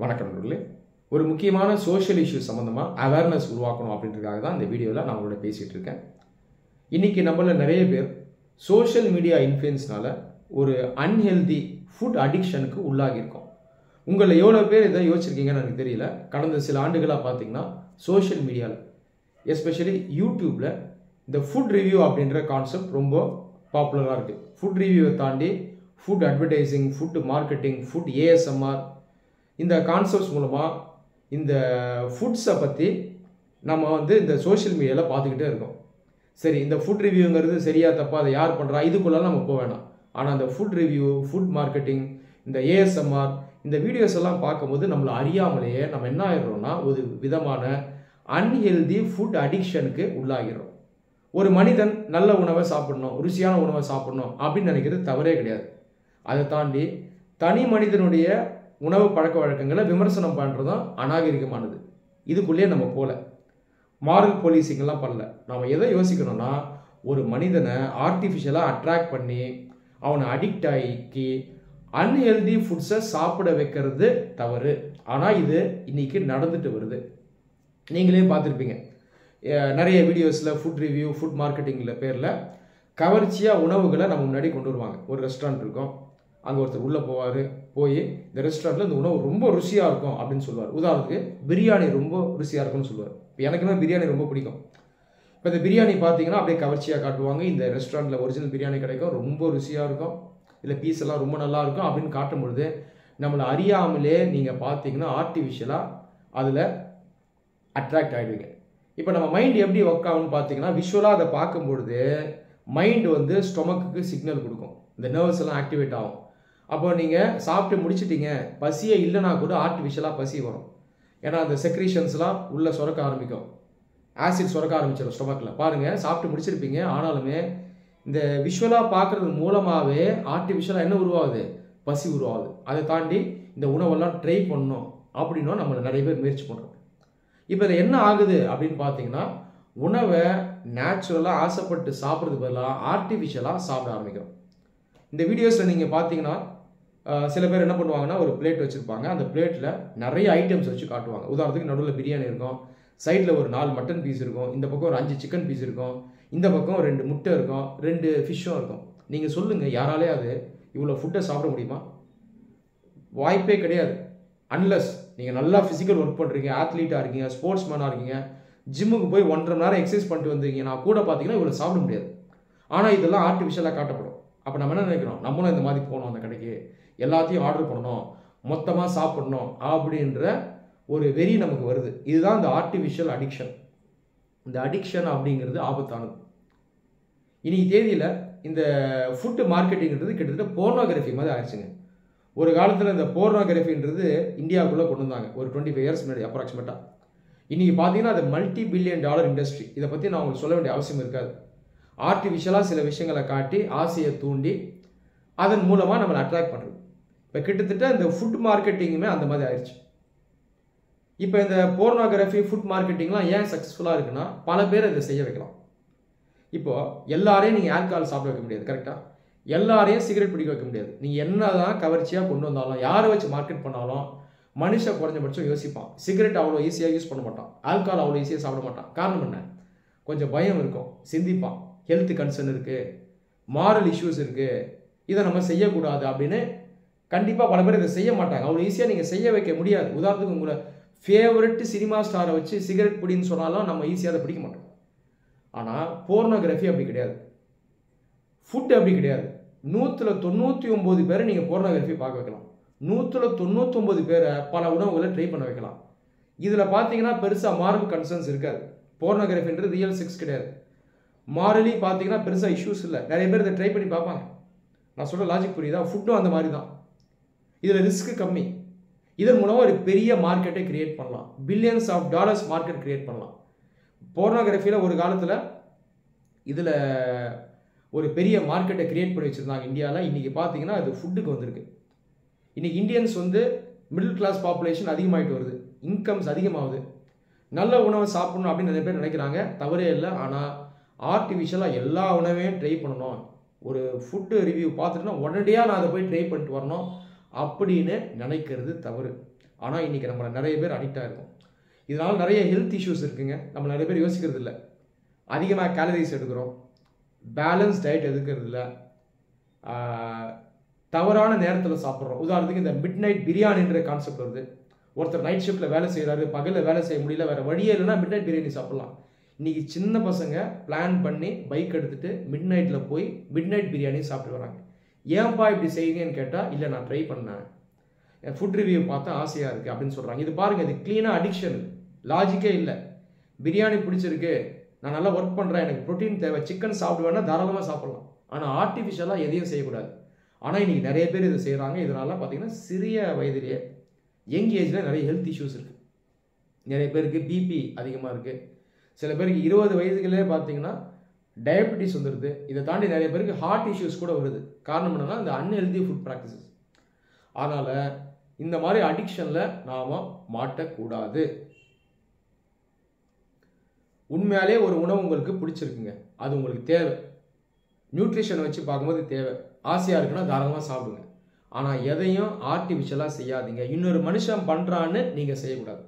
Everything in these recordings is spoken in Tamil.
வணக்கம் நண்பர்களே. ஒரு முக்கியமான சோஷியல் இஷ்யூ சம்மந்தமாக அவேர்னஸ் உருவாக்கணும் அப்படின்றதுக்காக தான் இந்த வீடியோவில் நான் உங்களோட பேசிகிட்டு இருக்கேன். இன்றைக்கி நம்மள நிறைய பேர் சோஷியல் மீடியா இன்ஃப்ளூயன்ஸ்னால ஒரு அன்ஹெல்தி ஃபுட் அடிக்ஷனுக்கு உள்ளாகியிருக்கோம். உங்களை எவ்வளோ பேர் இதை யோசிச்சிருக்கீங்கன்னு எனக்கு தெரியல. கடந்த சில ஆண்டுகளாக பார்த்தீங்கன்னா சோஷியல் மீடியாவில் எஸ்பெஷலி யூடியூப்பில் இந்த ஃபுட் ரிவ்யூ அப்படின்ற கான்செப்ட் ரொம்ப பாப்புலராக இருக்குது. ஃபுட் ரிவ்யூவை தாண்டி food advertising, food marketing, food ASMR, இந்த கான்செப்ட்ஸ் மூலமாக இந்த ஃபுட்ஸை பற்றி நம்ம இந்த சோஷியல் மீடியாவில் பார்த்துக்கிட்டே இருக்கோம். சரி, இந்த ஃபுட் ரிவ்யூங்கிறது சரியா தப்பா, அதை யார் பண்ணுறா, இதுக்குள்ளெல்லாம் நம்ம போக வேணாம். ஆனால் அந்த ஃபுட் ரிவ்யூ, ஃபுட் மார்க்கெட்டிங், இந்த ஏஎஸ்எம்ஆர், இந்த வீடியோஸ் எல்லாம் பார்க்கும்போது நம்மளை அறியாமலேயே நம்ம என்ன ஆகிடுறோம்னா ஒரு விதமான அன்ஹெல்தி ஃபுட் அடிக்ஷனுக்கு உள்ளாகிறோம். ஒரு மனிதன் நல்ல உணவை சாப்பிடணும், ருசியான உணவை சாப்பிடணும் அப்படின்னு நினைக்கிறது தவறே கிடையாது. அதை தாண்டி தனி மனிதனுடைய உணவு பழக்க வழக்கங்களை விமர்சனம் பண்ணுறதும் அநாகரிகமானது. இதுக்குள்ளேயே நம்ம போல மாரல் போலீசிங்கெல்லாம் பண்ணல. நம்ம எதை யோசிக்கணும்னா, ஒரு மனிதனை ஆர்டிஃபிஷியலாக அட்ராக்ட் பண்ணி அவனை அடிக்ட் ஆகி அன்ஹெல்தி ஃபுட்ஸை சாப்பிட வைக்கிறது தவறு. ஆனால் இது இன்னைக்கு நடந்துட்டு வருது. நீங்களே பார்த்துருப்பீங்க, நிறைய வீடியோஸில் ஃபுட் ரிவ்யூ, ஃபுட் மார்க்கெட்டிங்கில் பேரில் கவர்ச்சியாக உணவுகளை நம்ம முன்னாடி கொண்டு வருவாங்க. ஒரு ரெஸ்டாரண்ட் இருக்கும், அங்கே ஒருத்தர் உள்ளே போய் இந்த ரெஸ்டாரண்ட்டில் இந்த உணவு ரொம்ப ருசியாக இருக்கும் அப்படின்னு சொல்லுவார். உதாரணத்துக்கு பிரியாணி ரொம்ப ருசியாக இருக்கும்னு சொல்லுவார். இப்போ எனக்குமே பிரியாணி ரொம்ப பிடிக்கும். இப்போ இந்த பிரியாணி பார்த்தீங்கன்னா அப்படியே கவர்ச்சியாக காட்டுவாங்க. இந்த ரெஸ்டாரண்ட்டில் ஒரிஜினல் பிரியாணி கிடைக்கும், ரொம்ப ருசியாக இருக்கும், இல்லை பீஸ் எல்லாம் ரொம்ப நல்லா இருக்கும் அப்படின்னு காட்டும் பொழுது நம்மளை அறியாமலே நீங்கள் பார்த்தீங்கன்னா ஆர்டிஃபிஷியலாக அதில் அட்ராக்ட் ஆகிடுவீங்க. இப்போ நம்ம மைண்ட் எப்படி ஒர்க் ஆகும்னு பார்த்தீங்கன்னா, விஷுவலாக அதை பார்க்கும்பொழுது மைண்டு ஸ்டொமக்குக்கு சிக்னல் கொடுக்கும், இந்த நர்வ்ஸ் எல்லாம் ஆக்டிவேட் ஆகும். அப்போ நீங்கள் சாப்பிட்டு முடிச்சிட்டீங்க, பசியே இல்லைனா கூட ஆர்டிஃபிஷியலாக பசி வரும். ஏன்னா அந்த செக்ரீஷன்ஸ்லாம் உள்ளே சுரக்க ஆரம்பிக்கும், ஆசிட் சுரக்க ஆரம்பிச்சிடும் ஸ்டொமக்கில். பாருங்கள், சாப்பிட்டு முடிச்சிருப்பீங்க, ஆனாலுமே இந்த விஷுவலாக பார்க்குறது மூலமாகவே ஆர்டிஃபிஷியலாக என்ன உருவாகுது, பசி உருவாகுது. அதை தாண்டி இந்த உணவெல்லாம் ட்ரை பண்ணணும் அப்படின்னும் நம்மளை நிறைய பேர் முயற்சி பண்ணுறோம். இப்போ இதில் என்ன ஆகுது அப்படின்னு பார்த்தீங்கன்னா, உணவை நேச்சுரலாக ஆசைப்பட்டு சாப்பிட்றது பதிலாக ஆர்டிஃபிஷியலாக சாப்பிட ஆரம்பிக்கிறோம். இந்த வீடியோஸில் நீங்கள் பார்த்தீங்கன்னா சில பேர் என்ன பண்ணுவாங்கன்னா, ஒரு பிளேட் வச்சுருப்பாங்க, அந்த பிளேட்டில் நிறைய ஐட்டம்ஸ் வச்சு காட்டுவாங்க. உதாரணத்துக்கு நடுவில் பிரியாணி இருக்கும், சைடில் ஒரு 4 மட்டன் பீஸ் இருக்கும், இந்த பக்கம் ஒரு 5 சிக்கன் பீஸ் இருக்கும், இந்த பக்கம் 2 முட்டை இருக்கும், 2 ஃபிஷ்ஷும் இருக்கும். நீங்கள் சொல்லுங்கள், யாராலே அது இவ்வளோ ஃபுட்டை சாப்பிட முடியுமா? வாய்ப்பே கிடையாது. அன்லஸ் நீங்கள் நல்லா ஃபிசிக்கல் ஒர்க் பண்ணுறீங்க, ஆத்லீட்டாக இருக்கீங்க, ஸ்போர்ட்ஸ் மேனாக இருக்கீங்க, ஜிம்முக்கு போய் 1.5 மணி நேரம் எக்ஸசைஸ் பண்ணிட்டு வந்தீங்கன்னா கூட பார்த்தீங்கன்னா இவ்வளோ சாப்பிட முடியாது. ஆனால் இதெல்லாம் ஆர்டிஃபிஷியலாக காட்டப்படும். அப்போ நம்ம என்ன நினைக்கிறோம், நம்மளும் இந்த மாதிரி போகணும், அந்த கடைக்கு எல்லாத்தையும் ஆர்டர் பண்ணணும், மொத்தமாக சாப்பிடணும் அப்படின்ற ஒரு வெறி நமக்கு வருது. இதுதான் இந்த ஆர்டிஃபிஷியல் அடிக்ஷன். இந்த அடிக்ஷன் அப்படிங்கிறது ஆபத்தானது. இன்னைக்கு தேதியில் இந்த ஃபுட்டு மார்க்கெட்டிங்கிறது கிட்டத்தட்ட போர்னோகிராஃபி மாதிரி ஆயிடுச்சுங்க. ஒரு காலத்தில் இந்த போர்னோகிராஃபின்றது இந்தியாவுக்குள்ளே கொண்டு வந்தாங்க, ஒரு 25 இயர்ஸ் முன்னாடி அப்ராக்சிமேட்டாக. இன்றைக்கி பார்த்தீங்கன்னா அது $multi-billion இண்டஸ்ட்ரி. இதை பற்றி நான் உங்களுக்கு சொல்ல வேண்டிய அவசியம் இருக்காது. ஆர்டிஃபிஷியலாக சில விஷயங்களை காட்டி ஆசையை தூண்டி அதன் மூலமாக நம்மளை அட்ராக்ட் பண்ணுறது. இப்போ கிட்டத்தட்ட இந்த ஃபுட் மார்க்கெட்டிங்குமே அந்த மாதிரி ஆயிடுச்சு. இப்போ இந்த போர்னோகிராஃபி, ஃபுட் மார்க்கெட்டிங்லாம் ஏன் சக்ஸஸ்ஃபுல்லாக இருக்குன்னா, பல பேர் இதை செய்ய வைக்கலாம். இப்போது எல்லாரையும் நீங்கள் ஆல்கஹால் சாப்பிட வைக்க முடியாது, கரெக்டாக? எல்லாரையும் சிகரெட் பிடிக்க வைக்க முடியாது. நீங்கள் என்ன தான் கவர்ச்சியாக கொண்டு வந்தாலும், யாரை வச்சு மார்க்கெட் பண்ணாலும் மனுஷன் குறைஞ்சபட்சம் யோசிப்பான். சிகரெட் அவ்வளோ ஈஸியாக யூஸ் பண்ண மாட்டான், ஆல்கஹால் அவ்வளோ ஈஸியாக சாப்பிட மாட்டான். காரணம் என்ன? கொஞ்சம் பயம் இருக்கும், சிந்திப்பான், ஹெல்த் கன்சர்ன் இருக்குது, மாரல் இஷ்யூஸ் இருக்குது, இதை நம்ம செய்யக்கூடாது அப்படின்னு. கண்டிப்பாக பல பேர் இதை செய்ய மாட்டாங்க. அவ்வளோ ஈஸியாக நீங்கள் செய்ய வைக்க முடியாது. உதாரணத்துக்கு உங்களை ஃபேவரட் சினிமா ஸ்டாரை வச்சு சிகரெட் பிடின்னு சொன்னாலும் நம்ம ஈஸியாக அதை பிடிக்க மாட்டோம். ஆனால் போர்னோகிராஃபி அப்படி கிடையாது, ஃபுட் அப்படி கிடையாது. 199 பேரை நீங்கள் போர்னோகிராஃபி பார்க்க வைக்கலாம், 199 பேரை பல உணவுகளை ட்ரை பண்ண வைக்கலாம். இதில் பார்த்தீங்கன்னா பெருசாக மாரல் கன்சர்ன்ஸ் இருக்காது. போர்னோகிராஃபின்றது ரியல் செக்ஸ் கிடையாது. மாரலி பார்த்தீங்கன்னா பெருசாக இஷ்யூஸ் இல்லை. நிறைய பேர் இதை ட்ரை பண்ணி பார்ப்பாங்க. நான் சொல்கிற லாஜிக் புரியுதா? ஃபுட்டும் அந்த மாதிரி தான். இதில் ரிஸ்க் கம்மி. இதன் மூலமாக ஒரு பெரிய மார்க்கெட்டை கிரியேட் பண்ணலாம், $billions மார்க்கெட் கிரியேட் பண்ணலாம். போர்னோகிராஃபியில் ஒரு காலத்தில் இதில் ஒரு பெரிய மார்க்கெட்டை கிரியேட் பண்ணி வச்சுருந்தாங்க இந்தியாவில். இன்றைக்கி பார்த்தீங்கன்னா அது ஃபுட்டுக்கு வந்திருக்கு. இன்றைக்கி இந்தியன்ஸ் மிடில் கிளாஸ் பாப்புலேஷன் அதிகமாகிட்டு வருது, இன்கம்ஸ் அதிகமாகுது. நல்ல உணவை சாப்பிடணும் அப்படின்னு நிறைய பேர் நினைக்கிறாங்க, தவறே இல்லை. ஆனால் ஆர்டிஃபிஷியலாக எல்லா உணவையும் ட்ரை பண்ணணும், ஒரு ஃபுட்டு ரிவ்யூ பார்த்துட்டுனா உடனடியாக நான் அதை போய் ட்ரை பண்ணிட்டு வரணும் அப்படின்னு நினைக்கிறது தவறு. ஆனால் இன்றைக்கி நம்மளை நிறைய பேர் அடிக்டாக இருக்கும். இதனால் நிறைய ஹெல்த் இஷ்யூஸ் இருக்குங்க. நம்ம நிறைய பேர் யோசிக்கிறது இல்லை. அதிகமாக கேலரிஸ் எடுக்கிறோம், பேலன்ஸ் டயட் எடுக்கிறது இல்லை, தவறான நேரத்தில் சாப்பிட்றோம். உதாரணத்துக்கு இந்த மிட் நைட் பிரியாணின்ற கான்செப்ட் வருது. ஒருத்தர் நைட் ஷிஃப்ட்டில் வேலை செய்கிறாரு, பகலில் வேலை செய்ய முடியல, வேறு வழியே இல்லைன்னா மிட் நைட் பிரியாணி சாப்பிட்லாம். இன்றைக்கி சின்ன பசங்க பிளான் பண்ணி பைக் எடுத்துகிட்டு மிட் நைட்டில் போய் மிட் நைட் பிரியாணி சாப்பிட்டு வராங்க. ஏன்பா இப்படி செய்யுங்கன்னு கேட்டால், இல்லை நான் ட்ரை பண்ணேன், என் ஃபுட் ரிவ்யூ பார்த்தா ஆசையாக இருக்குது அப்படின்னு சொல்கிறாங்க. இது பாருங்கள், இது க்ளீனாக அடிக்ஷன், லாஜிக்கே இல்லை. பிரியாணி பிடிச்சிருக்கு, நான் நல்லா ஒர்க் பண்ணுறேன், எனக்கு ப்ரோட்டீன் தேவை, சிக்கன் சாப்பிடுவேன்னா தாராளமாக சாப்பிட்லாம். ஆனால் ஆர்டிஃபிஷியலாக எதையும் செய்யக்கூடாது. ஆனால் இன்றைக்கி நிறைய பேர் இதை செய்கிறாங்க. இதனால பார்த்தீங்கன்னா சிறிய வயதிலேயே யங் ஏஜில் நிறைய ஹெல்த் இஷ்யூஸ் இருக்குது. நிறைய பேருக்கு பிபி அதிகமாக இருக்குது. சில பேருக்கு 20 வயதுகளே பார்த்தீங்கன்னா டயபெட்டிஸ் வந்துடுது. இதை தாண்டி நிறைய பேருக்கு ஹார்ட் இஷ்யூஸ் கூட வருது. காரணம் என்னன்னா இந்த அன்ஹெல்தி ஃபுட் ப்ராக்டிசஸ். அதனால் இந்த மாதிரி அடிக்ஷனில் நாம் மாட்டக்கூடாது. உண்மையாலே ஒரு உணவு உங்களுக்கு பிடிச்சிருக்குங்க, அது உங்களுக்கு தேவை, நியூட்ரிஷனை வச்சு பார்க்கும்போது தேவை, ஆசையாக இருக்குன்னா தாராளமாக சாப்பிடுங்க. ஆனால் எதையும் ஆர்டிஃபிஷியலாக செய்யாதீங்க. இன்னொரு மனுஷன் பண்ணுறான்னு நீங்கள் செய்யக்கூடாது.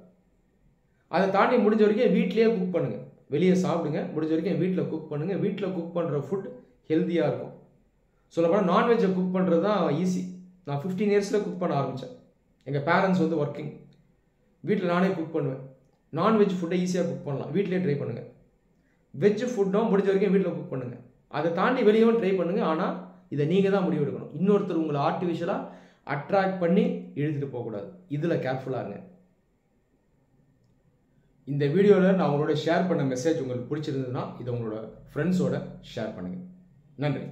அதை தாண்டி முடிஞ்ச வரைக்கும் வீட்டிலேயே குக் பண்ணுங்கள். வெளியே சாப்பிடுங்க, முடிஞ்ச வரைக்கும் வீட்டில் குக் பண்ணுங்கள். வீட்டில் குக் பண்ணுற ஃபுட் ஹெல்த்தியாக இருக்கும். சொல்லப்போனால் நான்வெஜ்ஜை குக் பண்ணுறது தான் ஈஸி. நான் 15 இயர்ஸில் குக் பண்ண ஆரம்பித்தேன். எங்கள் பேரண்ட்ஸ் வந்து ஒர்க்கிங், வீட்டில் நானே குக் பண்ணுவேன். நான்வெஜ் ஃபுட்டை ஈஸியாக குக் பண்ணலாம், வீட்டிலே ட்ரை பண்ணுங்கள். வெஜ் ஃபுட்டும் முடிஞ்ச வரைக்கும் வீட்டில் குக் பண்ணுங்கள். அதை தாண்டி வெளியவும் ட்ரை பண்ணுங்கள். ஆனால் இதை நீங்கள் தான் முடிவு எடுக்கணும். இன்னொருத்தர் உங்களை ஆர்டிஃபிஷியலாக அட்ராக்ட் பண்ணி இழுத்துட்டு போகக்கூடாது. இதில் கேர்ஃபுல்லாக இருங்க. இந்த வீடியோவில் நான் உங்களோட ஷேர் பண்ண மெசேஜ் உங்களுக்கு பிடிச்சிருந்ததுன்னா இதை உங்களோட ஃப்ரெண்ட்ஸோட ஷேர் பண்ணுங்கள். நன்றி.